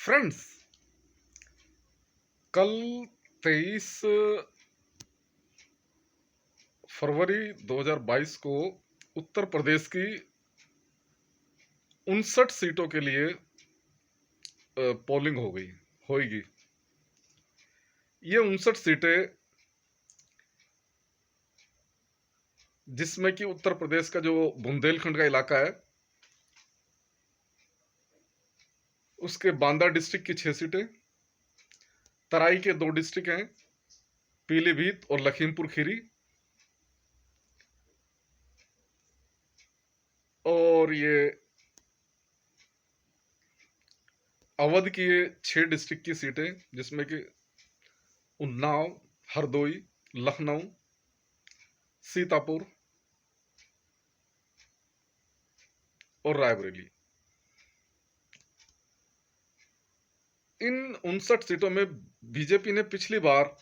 Friends, कल 23 फरवरी 2022 को उत्तर प्रदेश की 59 सीटों के लिए पोलिंग होगी। ये 59 सीटें, जिसमें कि उत्तर प्रदेश का जो बुंदेलखंड का इलाका है, उसके बांदा डिस्ट्रिक्ट की 6 सीटें, तराई के 2 डिस्ट्रिक्ट हैं, पीलीभीत और लखीमपुर खीरी, और ये अवध की 6 डिस्ट्रिक्ट की सीटें, जिसमें कि उन्नाव, हरदोई, लखनऊ, सीतापुर और रायबरेली। इन 59 सीटों में बीजेपी ने पिछली बार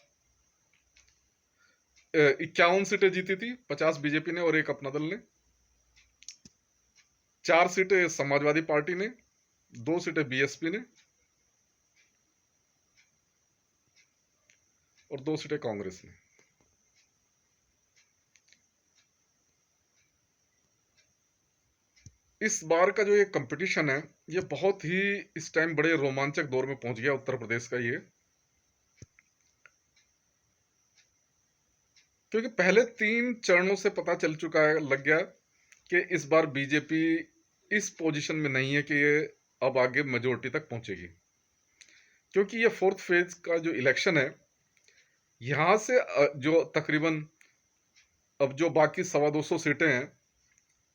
51 सीटें जीती थी। 50 बीजेपी ने और 1 अपना दल ने। 4 सीटें समाजवादी पार्टी ने, 2 सीटें बीएसपी ने और 2 सीटें कांग्रेस ने। इस बार का जो ये कंपटीशन है, ये बहुत ही इस टाइम बड़े रोमांचक दौर में पहुंच गया उत्तर प्रदेश का ये, क्योंकि पहले 3 चरणों से पता चल चुका है, लग गया कि इस बार बीजेपी इस पोजीशन में नहीं है कि ये अब आगे मेजोरिटी तक पहुंचेगी। क्योंकि ये 4th फेज का जो इलेक्शन है, यहां से जो तकरीबन अब जो बाकी 225 सीटें हैं,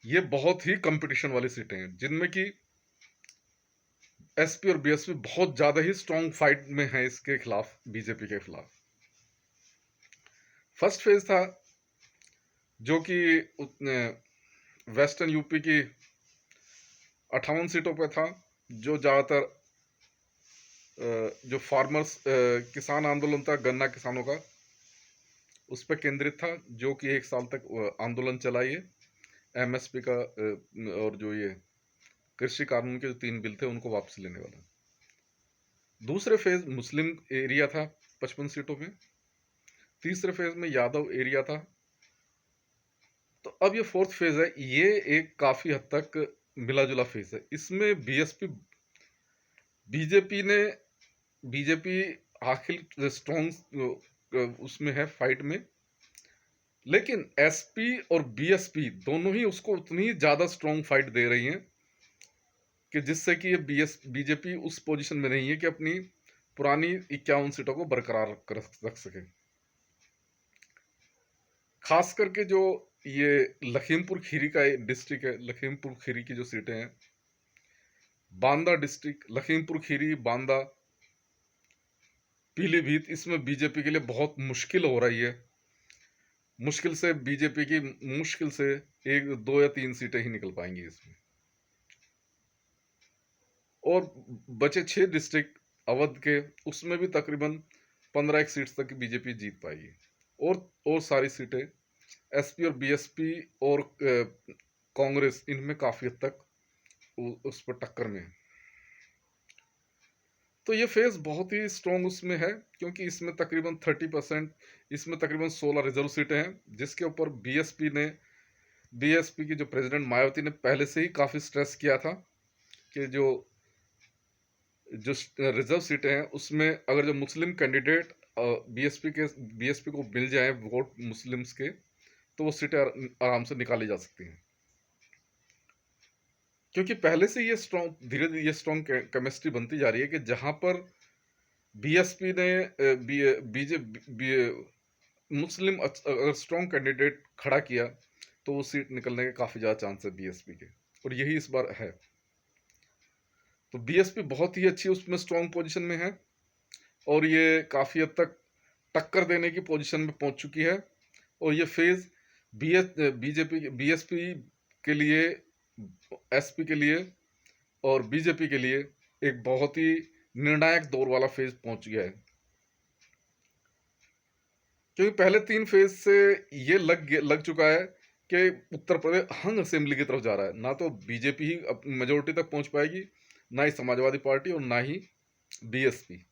ये बहुत ही कंपटीशन वाली सीटें हैं, जिनमें कि एसपी और बीएसपी बहुत ज्यादा ही स्ट्रॉन्ग फाइट में है इसके खिलाफ, बीजेपी के खिलाफ। फर्स्ट फेज था जो कि वेस्टर्न यूपी की 58 सीटों पे था, जो ज्यादातर जो फार्मर्स किसान आंदोलन था, गन्ना किसानों का, उस पर केंद्रित था, जो कि 1 साल तक आंदोलन चला ये एमएसपी का, और जो ये कृषि कानून के जो 3 बिल थे उनको वापस लेने वाला। दूसरे फेज मुस्लिम एरिया था 55 सीटों में। तीसरे फेज में यादव एरिया था। तो अब ये 4th फेज है, ये एक काफी हद तक मिला जुला फेज है। इसमें बीजेपी आखिर स्ट्रॉन्ग उसमें है फाइट में, लेकिन एसपी और बीएसपी दोनों ही उसको उतनी ज्यादा स्ट्रॉन्ग फाइट दे रही हैं कि जिससे कि ये बीजेपी उस पोजीशन में नहीं है कि अपनी पुरानी 51 सीटों को बरकरार रख सके। खास करके जो ये लखीमपुर खीरी का डिस्ट्रिक्ट है, लखीमपुर खीरी की जो सीटें हैं, बांदा डिस्ट्रिक्ट, लखीमपुर खीरी, बांदा, पीलीभीत, इसमें बीजेपी के लिए बहुत मुश्किल हो रही है। मुश्किल से 1, 2 या 3 सीटें ही निकल पाएंगी इसमें। और बचे 6 डिस्ट्रिक्ट अवध के, उसमें भी तकरीबन 15 सीट्स तक बीजेपी जीत पाएगी, और सारी सीटें एसपी और बीएसपी और कांग्रेस, इनमें काफी हद तक उस पर टक्कर में है। तो ये फेज बहुत ही स्ट्रॉन्ग उसमें है, क्योंकि इसमें तकरीबन 30%, इसमें तकरीबन 16 रिजर्व सीटें हैं, जिसके ऊपर बीएसपी की जो प्रेसिडेंट मायावती ने पहले से ही काफी स्ट्रेस किया था कि जो रिजर्व सीटें हैं उसमें अगर जो मुस्लिम कैंडिडेट बीएसपी को मिल जाए वोट मुस्लिम्स के, तो वो सीटें आराम से निकाली जा सकती हैं। क्योंकि पहले से ये स्ट्रॉन्ग, धीरे धीरे ये स्ट्रॉन्ग केमिस्ट्री बनती जा रही है कि जहां पर बीएसपी ने मुस्लिम अगर स्ट्रॉन्ग कैंडिडेट खड़ा किया, तो वो सीट निकलने के काफी ज्यादा चांस है बीएसपी के, और यही इस बार है। तो बीएसपी बहुत ही अच्छी उसमें स्ट्रॉन्ग पोजीशन में है, और ये काफी हद तक टक्कर देने की पोजीशन में पहुंच चुकी है। और ये फेज बीएसपी के लिए, एसपी के लिए और बीजेपी के लिए एक बहुत ही निर्णायक दौर वाला फेज पहुंच गया है। क्योंकि पहले 3 फेज से ये लग चुका है कि उत्तर प्रदेश हंग असेंबली की तरफ जा रहा है। ना तो बीजेपी ही मेजोरिटी तक पहुंच पाएगी, ना ही समाजवादी पार्टी, और ना ही बीएसपी,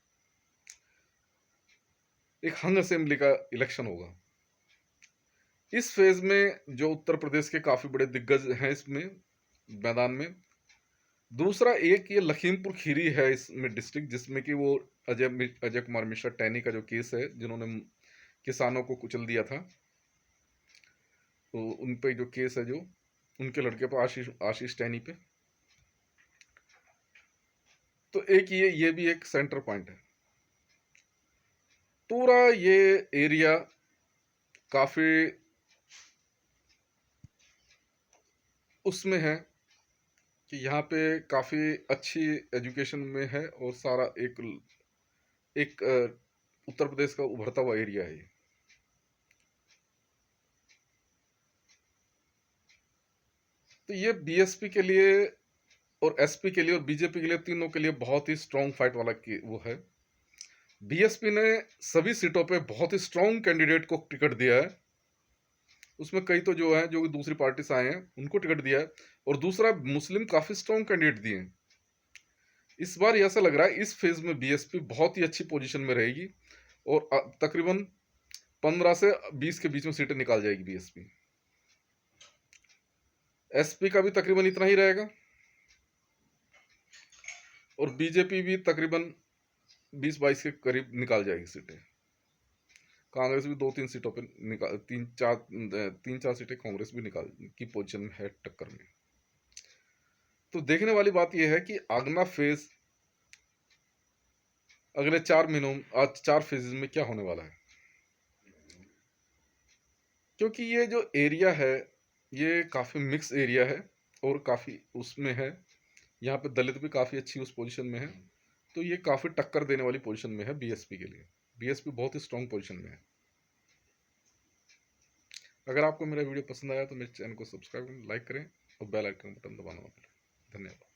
एक हंग असेंबली का इलेक्शन होगा। इस फेज में जो उत्तर प्रदेश के काफी बड़े दिग्गज हैं इसमें मैदान में। दूसरा एक ये लखीमपुर खीरी है इसमें डिस्ट्रिक्ट, जिसमें कि वो अजय कुमार मिश्रा टैनी का जो केस है, जिन्होंने किसानों को कुचल दिया था, तो उन पे जो केस है, जो उनके लड़के पर आशीष टैनी पे, तो एक ये भी एक सेंटर पॉइंट है। पूरा ये एरिया काफी उसमें है कि यहाँ पे काफी अच्छी एजुकेशन में है, और सारा एक एक उत्तर प्रदेश का उभरता हुआ एरिया है ये। तो ये बीएसपी के लिए और एसपी के लिए और बीजेपी के लिए, तीनों के लिए बहुत ही स्ट्रांग फाइट वाला की वो है। बीएसपी ने सभी सीटों पे बहुत ही स्ट्रांग कैंडिडेट को टिकट दिया है। उसमें कई तो जो है, जो दूसरी पार्टी से आए हैं, उनको टिकट दिया है, और दूसरा मुस्लिम काफी स्ट्रांग कैंडिडेट दिए हैं। इस बार ऐसा लग रहा है इस फेज में बीएसपी बहुत ही अच्छी पोजीशन में रहेगी, और तकरीबन 15 से 20 के बीच में सीटें निकाल जाएगी बीएसपी। एसपी का भी तकरीबन इतना ही रहेगा, और बीजेपी भी तकरीबन 20-22 के करीब निकाल जाएगी सीटें। कांग्रेस भी 2-3 सीटों पे निकाल, 3-4 सीटें कांग्रेस भी निकाल की पोजीशन में है टक्कर में। तो देखने वाली बात यह है कि अगला फेज अगले 4 महीनों, आज 4 फेजेस में क्या होने वाला है, क्योंकि ये जो एरिया है ये काफी मिक्स एरिया है, और काफी उसमें है, यहाँ पे दलित भी काफी अच्छी उस पोजीशन में है, तो ये काफी टक्कर देने वाली पोजीशन में है बीएसपी के लिए। बीएसपी बहुत ही स्ट्रांग पोजीशन में है। अगर आपको मेरा वीडियो पसंद आया तो मेरे चैनल को सब्सक्राइब करें, लाइक करें, और बेल आइकन बटन दबाना मत भूलें। धन्यवाद।